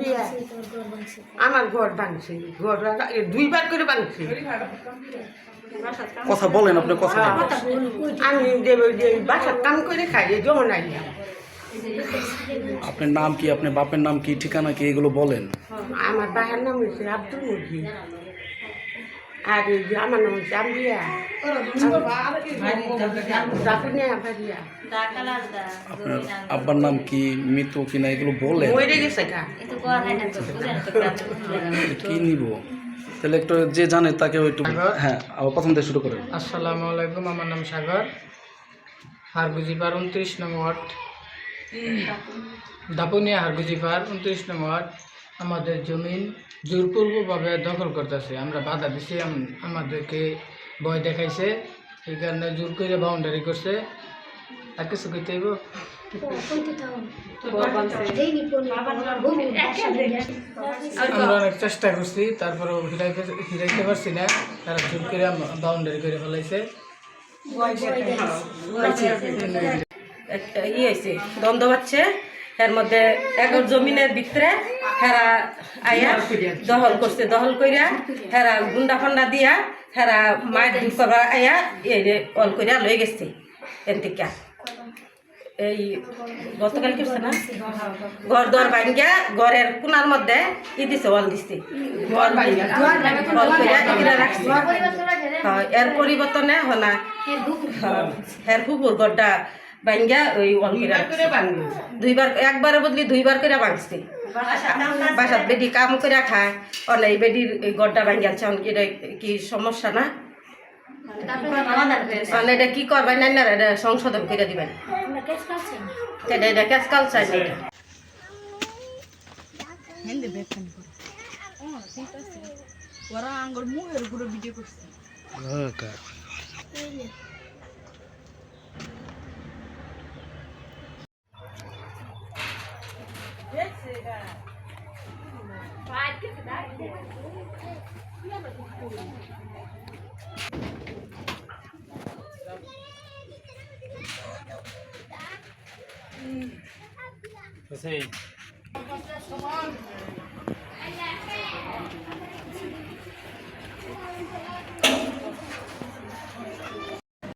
বিয়া আমার ঘর ভাঙছে ঘর দুইবার করে ভাঙছে কথা বলেন আপনি কথা বলেন। আমি বাসার কাম করে খাই যখন আইলাম আপনার নাম কি, আপনার বাপের নাম কি, ঠিকানা কি, এগুলো বলেন। আমার বাবার নাম হচ্ছে আব্দুল মুজিব আর এই যে আমার নাম হচ্ছে আম্বিয়া দাপুনিয়া ভারিয়া আপনার আব্বার নাম কি, মৃত কিনা, এগুলো বলেন। মরে গেছে গা কি নিব তাহলে একটু যে জানে তাকে একটু। হ্যাঁ, আবার প্রথম থেকে শুরু করেন। আসসালামু আলাইকুম, আমার নাম সাগর। হারগুজিপার 29 নং ওয়ার্ড, দাপুনিয়া হারগুজিপার 29 নং ওয়ার্ড। আমাদের জমিন জোরপূর্বকভাবে দখল করতেছে, আমরা বাধা দিছি, আমাদেরকে ভয় দেখাইছে, এই কারণে জোর করে বাউন্ডারি করছে। আর কিছু কইতে হইব? আমরা অনেক চেষ্টা করছি, তারপরেও ফিরাইতে পারছি না, তারা জোর করে বাউন্ডারি করে ফেলাইছে। একটা হয়েছে দ্বন্দ্ব হচ্ছে, এর মধ্যে একর জমিনের ভিতরে হেরা আইয়া দখল করছে, দখল করিয়া হেরা গুন্ডা ফান্ডা দিয়া হেরা মায়ের দূর করা আইয়া অল করিয়া লয়ে গেছে এনতিকা। এই গতকাল করছে না, ঘর দর ভাঙ্গিয়া ঘরের কোনার মধ্যে দিছে, ওয়াল দিছে, অল করিয়া এগুলা রাখছে। এর পরিবর্তনে হনা হের কুকুর গড্ডা ভাঙ্গা ওই ওয়াল করে দুইবার, একবারের বদলি দুইবার করে ভাঙছে। বাসাত বেডি কাম করে খায়, অনেক বেডির এই গড্ডা ভাঙ্গালছে, এটা কি সমস্যা না? এটা কি করবেন না, এটা সংশোধন করে দিবেন, এটা ক্যাশ কাল চাই না। ওরা আঙ্গুর মুখের উপরে ভিডিও করছে।